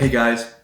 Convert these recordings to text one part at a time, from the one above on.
Hey guys,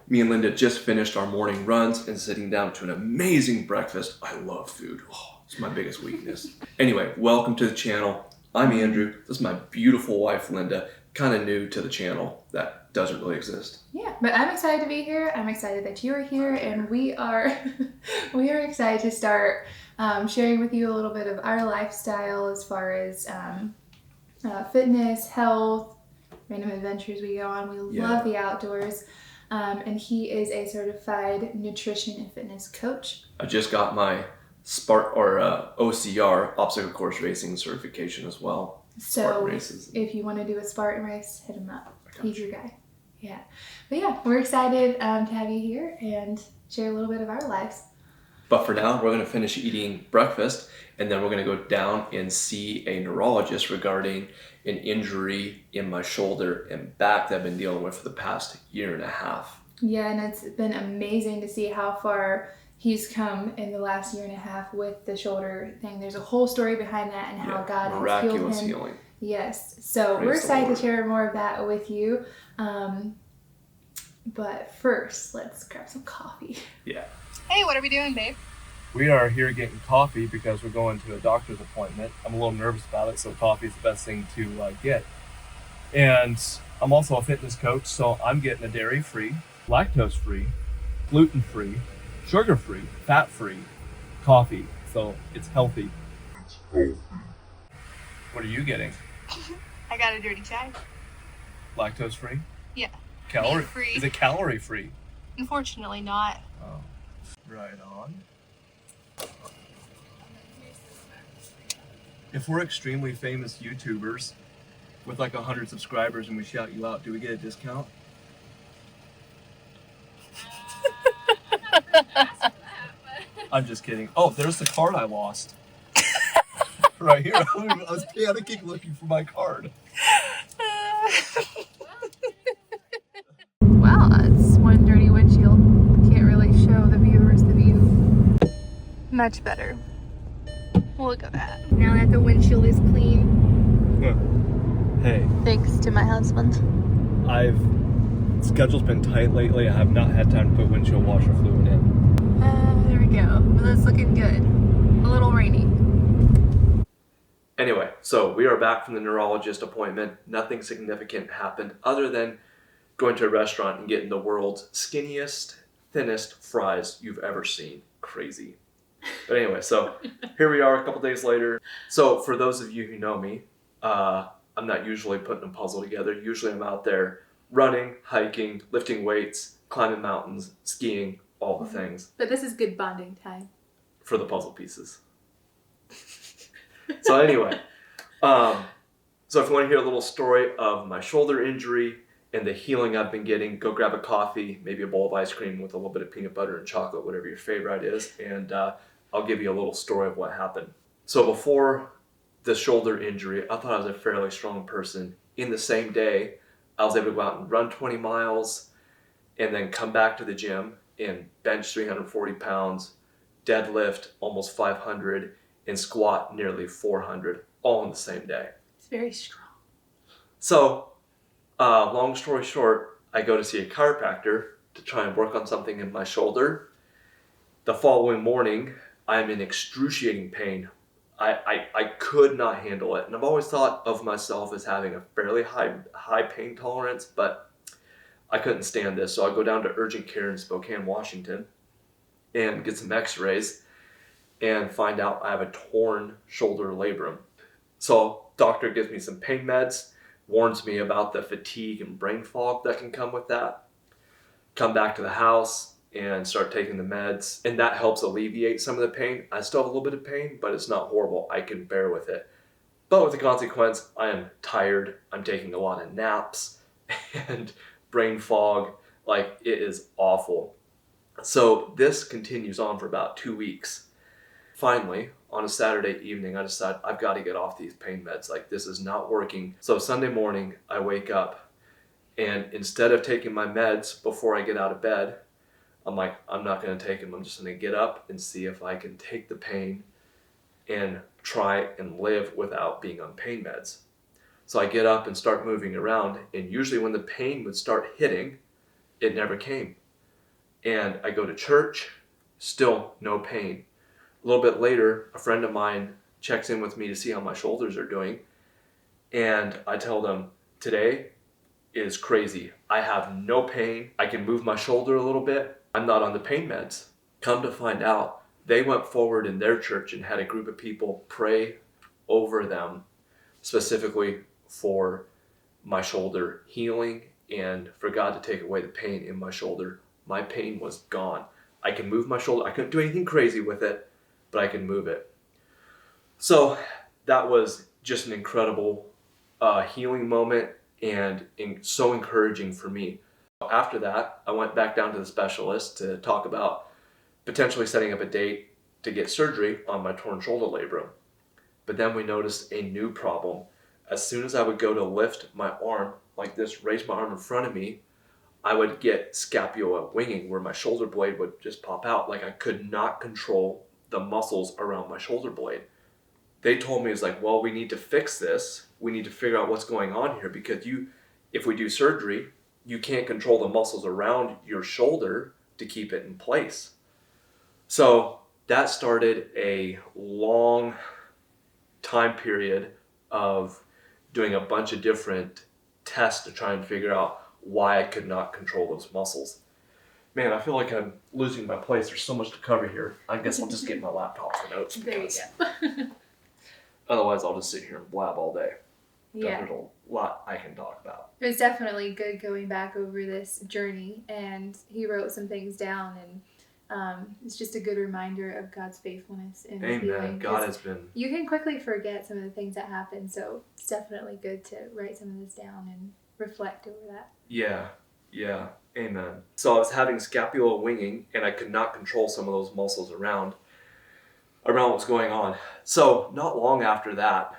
me and Linda just finished our morning runs and sitting down to an amazing breakfast. I love food. Oh, it's my biggest weakness. Anyway, welcome to the channel. I'm Andrew. This is my beautiful wife, Linda. Kind of new to the channel. That doesn't really exist. Yeah, but I'm excited to be here. I'm excited that you are here, and we are excited to start sharing with you a little bit of our lifestyle as far as fitness, health, random adventures we go on. We love the outdoors, and he is a certified nutrition and fitness coach. I just got my OCR, obstacle course racing certification as well. So if you want to do a Spartan race, hit him up. He's your guy. Yeah. But yeah, we're excited to have you here and share a little bit of our lives. But for now, we're going to finish eating breakfast, and then we're going to go down and see a neurologist regarding an injury in my shoulder and back that I've been dealing with for the past year and a half. Yeah, and it's been amazing to see how far he's come in the last year and a half with the shoulder thing. There's a whole story behind that and how God has healed him. Miraculous healing. Yes. So we're excited to share more of that with you. But first, let's grab some coffee. Yeah. Hey, what are we doing, babe? We are here getting coffee because we're going to a doctor's appointment. I'm a little nervous about it, so coffee is the best thing to get. And I'm also a fitness coach, so I'm getting a dairy-free, lactose-free, gluten-free, sugar-free, fat-free coffee. So it's healthy. What are you getting? I got a dirty chai. Lactose-free? Yeah. Calorie-free? Is it calorie-free? Unfortunately not. Oh, right on. If we're extremely famous YouTubers with like 100 subscribers and we shout you out, do we get a discount? I'm just kidding. Oh, there's the card I lost. Right here. I was panicking looking for my card. Wow, that's one dirty windshield. Can't really show the viewers the view. Much better. Look at that. Now that the windshield is clean. Hey. Thanks to my husband. Schedule's been tight lately. I have not had time to put windshield washer fluid in. There we go. Well, that's looking good. A little rainy. Anyway, so we are back from the neurologist appointment. Nothing significant happened other than going to a restaurant and getting the world's skinniest, thinnest fries you've ever seen. Crazy. But anyway, so here we are a couple days later. So for those of you who know me, I'm not usually putting a puzzle together. Usually I'm out there running, hiking, lifting weights, climbing mountains, skiing, all the things. But this is good bonding time. For the puzzle pieces. So anyway, so if you want to hear a little story of my shoulder injury and the healing I've been getting, go grab a coffee, maybe a bowl of ice cream with a little bit of peanut butter and chocolate, whatever your favorite is, and I'll give you a little story of what happened. So before the shoulder injury, I thought I was a fairly strong person. In the same day, I was able to go out and run 20 miles and then come back to the gym and bench 340 pounds, deadlift almost 500, and squat nearly 400, all in the same day. It's very strong. So, long story short, I go to see a chiropractor to try and work on something in my shoulder. The following morning, I'm in excruciating pain. I could not handle it. And I've always thought of myself as having a fairly high pain tolerance, but I couldn't stand this. So I go down to urgent care in Spokane, Washington, and get some x-rays and find out I have a torn shoulder labrum. So doctor gives me some pain meds, warns me about the fatigue and brain fog that can come with that. Come back to the house and start taking the meds, and that helps alleviate some of the pain. I still have a little bit of pain, but it's not horrible. I can bear with it. But with the consequence, I am tired. I'm taking a lot of naps and brain fog. Like, it is awful. So this continues on for about 2 weeks. Finally, on a Saturday evening, I decide I've got to get off these pain meds. Like, this is not working. So Sunday morning, I wake up, and instead of taking my meds before I get out of bed, I'm like, I'm not going to take them. I'm just going to get up and see if I can take the pain and try and live without being on pain meds. So I get up and start moving around, and usually when the pain would start hitting, it never came. And I go to church, still no pain. A little bit later, a friend of mine checks in with me to see how my shoulders are doing. And I tell them, today is crazy. I have no pain. I can move my shoulder a little bit. I'm not on the pain meds. Come to find out, they went forward in their church and had a group of people pray over them specifically for my shoulder healing and for God to take away the pain in my shoulder. My pain was gone. I can move my shoulder. I couldn't do anything crazy with it, but I can move it. So that was just an incredible healing moment and so encouraging for me. After that, I went back down to the specialist to talk about potentially setting up a date to get surgery on my torn shoulder labrum. But then we noticed a new problem. As soon as I would go to lift my arm like this, raise my arm in front of me, I would get scapula winging where my shoulder blade would just pop out. Like I could not control the muscles around my shoulder blade. They told me, it's like, well, we need to fix this. We need to figure out what's going on here because if we do surgery, you can't control the muscles around your shoulder to keep it in place. So that started a long time period of doing a bunch of different tests to try and figure out why I could not control those muscles. Man, I feel like I'm losing my place. There's so much to cover here. I guess I'll just get my laptop for notes. There you go. Otherwise, I'll just sit here and blab all day. Yeah. There's a lot I can talk about. It was definitely good going back over this journey, and he wrote some things down, and it's just a good reminder of God's faithfulness in Amen. healing. God has been... You can quickly forget some of the things that happen, so it's definitely good to write some of this down and reflect over that. Yeah. Amen. So I was having scapula winging, and I could not control some of those muscles around what was going on. So not long after that,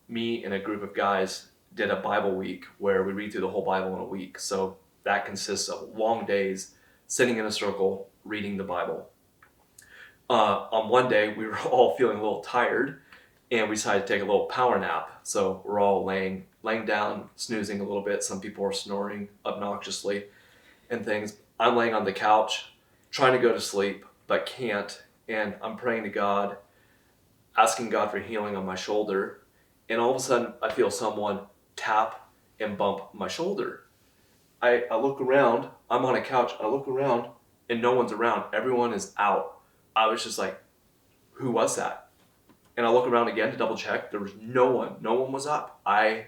me and a group of guys did a Bible week where we read through the whole Bible in a week. So that consists of long days sitting in a circle reading the Bible. On one day, we were all feeling a little tired, and we decided to take a little power nap. So we're all laying down, snoozing a little bit. Some people are snoring obnoxiously and things. I'm laying on the couch, trying to go to sleep, but can't. And I'm praying to God, asking God for healing on my shoulder. And all of a sudden, I feel someone tap and bump my shoulder. I look around. I'm on a couch. I look around, and no one's around. Everyone is out. I was just like, who was that? And I look around again to double check. There was no one. No one was up. I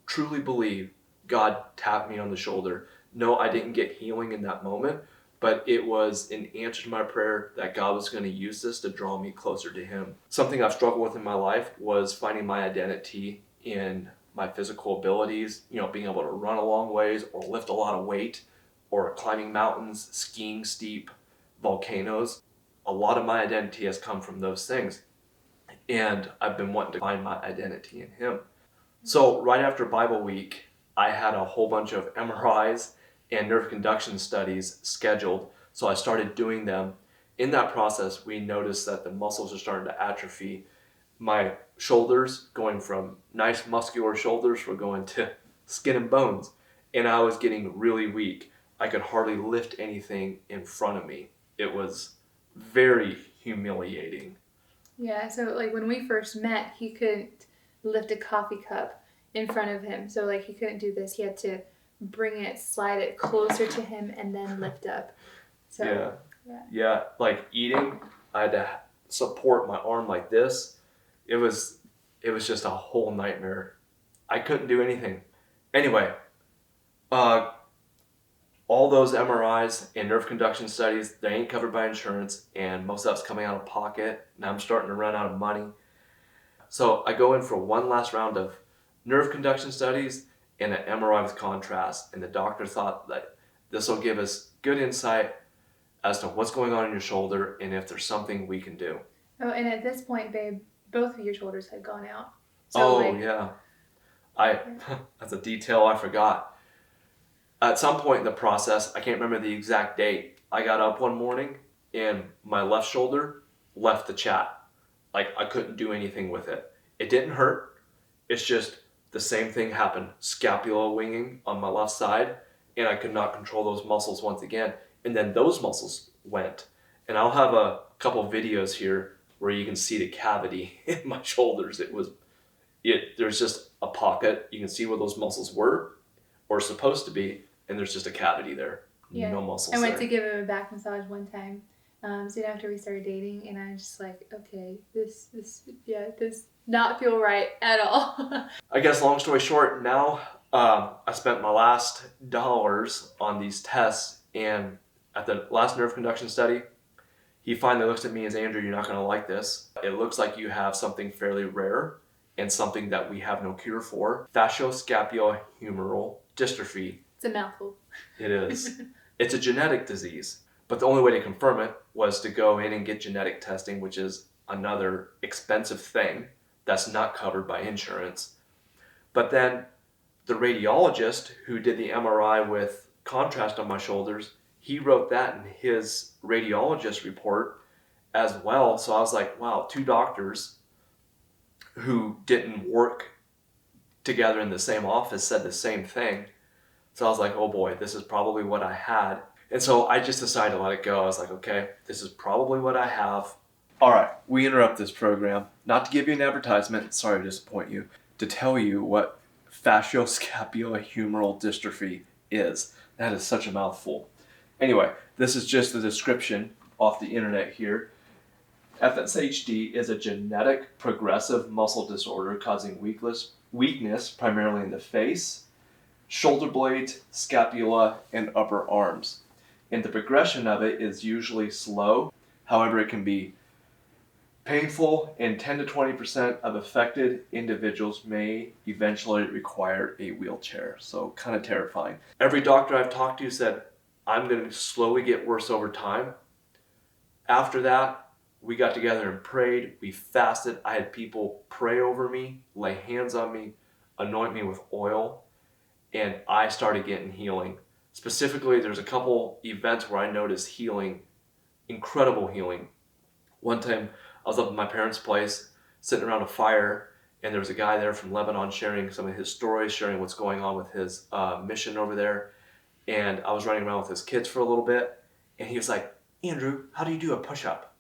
truly believe God tapped me on the shoulder. No, I didn't get healing in that moment, but it was an answer to my prayer that God was going to use this to draw me closer to Him. Something I've struggled with in my life was finding my identity in my physical abilities, being able to run a long ways or lift a lot of weight or climbing mountains, skiing steep volcanoes. A lot of my identity has come from those things. And I've been wanting to find my identity in Him. So right after Bible week, I had a whole bunch of MRIs and nerve conduction studies scheduled. So I started doing them. In that process, we noticed that the muscles are starting to atrophy. My shoulders, going from nice muscular shoulders, were going to skin and bones. And I was getting really weak. I could hardly lift anything in front of me. It was very humiliating. Yeah, so like when we first met, he couldn't lift a coffee cup in front of him. So like he couldn't do this. He had to slide it closer to him and then lift up. So yeah, like eating, I had to support my arm like this. It was just a whole nightmare. I couldn't do anything. Anyway, all those MRIs and nerve conduction studies, they ain't covered by insurance, and most of that's coming out of pocket. Now I'm starting to run out of money. So I go in for one last round of nerve conduction studies and an MRI with contrast, and the doctor thought that this will give us good insight as to what's going on in your shoulder and if there's something we can do. Oh, and at this point, babe, both of your shoulders had gone out. So yeah. That's a detail I forgot. At some point in the process, I can't remember the exact date, I got up one morning and my left shoulder left the chat. Like I couldn't do anything with it. It didn't hurt. It's just the same thing happened. Scapula winging on my left side, and I could not control those muscles once again. And then those muscles went. And I'll have a couple videos here where you can see the cavity in my shoulders. There's just a pocket. You can see where those muscles were or supposed to be, and there's just a cavity there. Yeah. No muscles I went there. to give him a back massage one time, soon after we started dating, and I was just like, okay, this does not feel right at all. I guess long story short, now I spent my last dollars on these tests, and at the last nerve conduction study, he finally looks at me as, Andrew, you're not going to like this. It looks like you have something fairly rare and something that we have no cure for. Fascioscapulohumeral dystrophy. It's a mouthful. It is. It's a genetic disease. But the only way to confirm it was to go in and get genetic testing, which is another expensive thing that's not covered by insurance. But then the radiologist who did the MRI with contrast on my shoulders, he wrote that in his radiologist report as well. So I was like, wow, two doctors who didn't work together in the same office said the same thing. So I was like, oh boy, this is probably what I had. And so I just decided to let it go. I was like, okay, this is probably what I have. All right, we interrupt this program, not to give you an advertisement, sorry to disappoint you, to tell you what fascioscapulohumeral dystrophy is. That is such a mouthful. Anyway, this is just the description off the internet here. FSHD is a genetic progressive muscle disorder causing weakness primarily in the face, shoulder blades, scapula, and upper arms. And the progression of it is usually slow. However, it can be painful, and 10 to 20% of affected individuals may eventually require a wheelchair. So kind of terrifying. Every doctor I've talked to said, I'm going to slowly get worse over time. After that, we got together and prayed. We fasted. I had people pray over me, lay hands on me, anoint me with oil, and I started getting healing. Specifically, there's a couple events where I noticed healing, incredible healing. One time, I was up at my parents' place, sitting around a fire, and there was a guy there from Lebanon sharing some of his stories, sharing what's going on with his mission over there. And I was running around with his kids for a little bit, and he was like, Andrew, how do you do a push-up?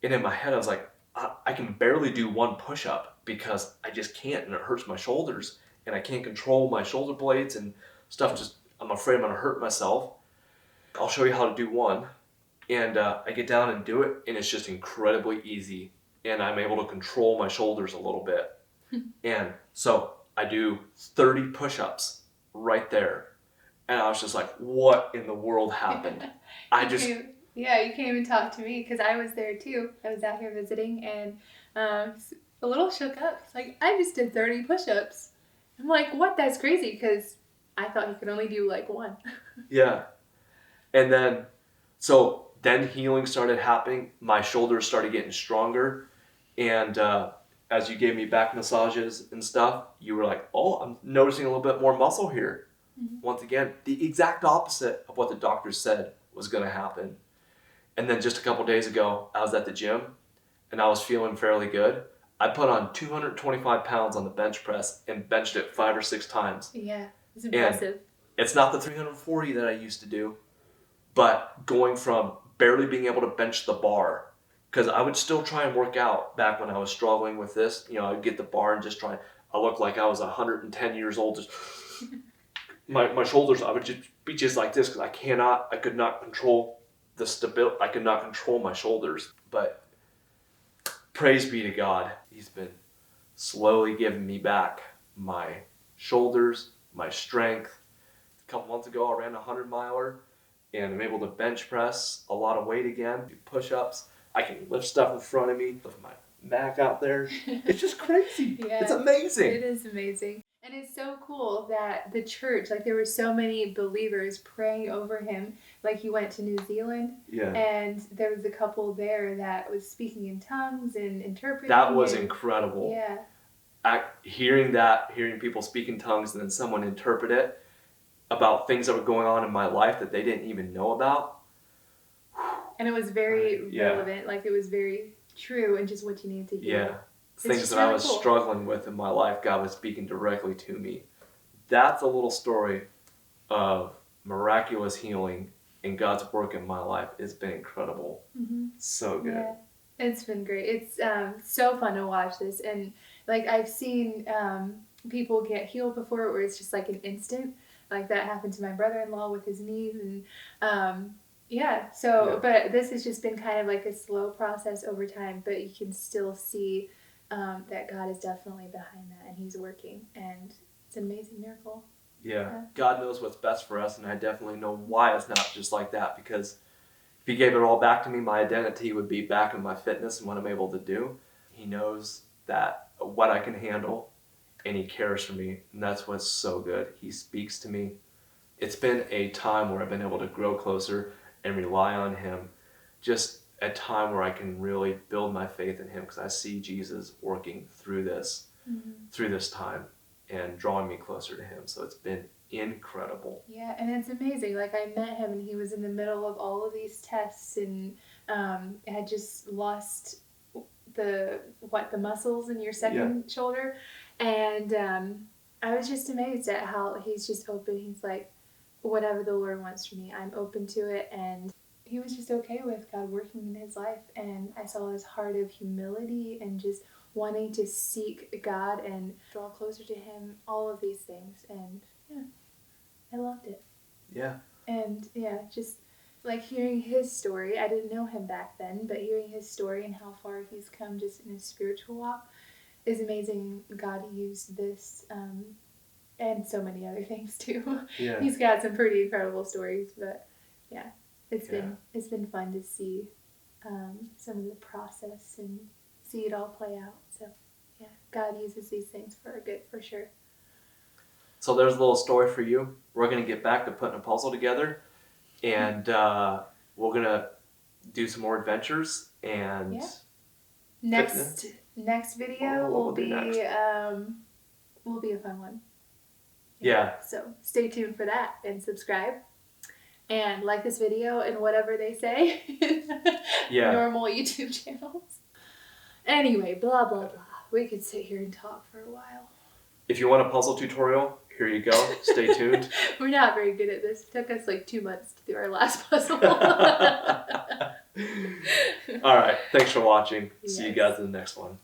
And in my head, I was like, I can barely do one push-up because I just can't, and it hurts my shoulders, and I can't control my shoulder blades and stuff. I'm afraid I'm going to hurt myself. I'll show you how to do one. And I get down and do it, and it's just incredibly easy. And I'm able to control my shoulders a little bit. And so I do 30 push-ups right there. And I was just like, what in the world happened? You came and talked to me because I was there too. I was out here visiting and a little shook up. It's like, I just did 30 push-ups. I'm like, what? That's crazy, because I thought you could only do like one. Yeah. And then healing started happening. My shoulders started getting stronger. And as you gave me back massages and stuff, you were like, oh, I'm noticing a little bit more muscle here. Mm-hmm. Once again, the exact opposite of what the doctor said was going to happen. And then just a couple days ago, I was at the gym and I was feeling fairly good. I put on 225 pounds on the bench press and benched it 5 or 6 times. Yeah, it's impressive. And it's not the 340 that I used to do, but going from barely being able to bench the bar, because I would still try and work out back when I was struggling with this. You know, I'd get the bar and just try. I looked like I was 110 years old. Just my shoulders, I would just be just like this because I could not control the stability. I could not control my shoulders. But praise be to God, He's been slowly giving me back my shoulders, my strength. A couple months ago, I ran a 100-miler. And I'm able to bench press a lot of weight again, do push-ups. I can lift stuff in front of me, lift my Mac out there. It's just crazy. Yeah, it's amazing. It is amazing. And it's so cool that the church, like there were so many believers praying over him. Like he went to New Zealand, and there was a couple there that was speaking in tongues and interpreting. That was incredible. Yeah. Hearing people speak in tongues and then someone interpret it about things that were going on in my life that they didn't even know about. And it was very relevant, like it was very true and just what you needed to hear. Yeah. Things that I was struggling with in my life, God was speaking directly to me. That's a little story of miraculous healing and God's work in my life. It's been incredible. So good. Yeah, it's been great. It's so fun to watch this, and like I've seen people get healed before where it's just like an instant. Like that happened to my brother-in-law with his knees, and but this has just been kind of like a slow process over time, but you can still see that God is definitely behind that, and He's working, and it's an amazing miracle. Yeah, God knows what's best for us, and I definitely know why it's not just like that, because if He gave it all back to me, my identity would be back in my fitness and what I'm able to do. He knows that what I can handle, and He cares for me, and that's what's so good. He speaks to me. It's been a time where I've been able to grow closer and rely on Him. Just a time where I can really build my faith in Him, because I see Jesus working through this time and drawing me closer to Him. So it's been incredible. Yeah, and it's amazing. Like I met him, and he was in the middle of all of these tests, and had just lost the muscles in your second shoulder, and I was just amazed at how he's just open. He's like, whatever the Lord wants for me, I'm open to it, and he was just okay with God working in his life. And I saw his heart of humility and just wanting to seek God and draw closer to Him, all of these things, and I loved it. Yeah. And just like hearing his story, I didn't know him back then, but hearing his story and how far he's come just in his spiritual walk is amazing. God used this and so many other things too. Yeah. He's got some pretty incredible stories, but it's been fun to see some of the process and see it all play out. So God uses these things for our good, for sure. So there's a little story for you. We're going to get back to putting a puzzle together, and we're going to do some more adventures. And next video will be next? will be a fun one. Yeah. So stay tuned for that, and subscribe and like this video and whatever they say. Normal YouTube channels. Anyway, blah blah blah. We could sit here and talk for a while. If you want a puzzle tutorial, here you go. Stay tuned. We're not very good at this. It took us like 2 months to do our last puzzle. All right. Thanks for watching. See you guys in the next one.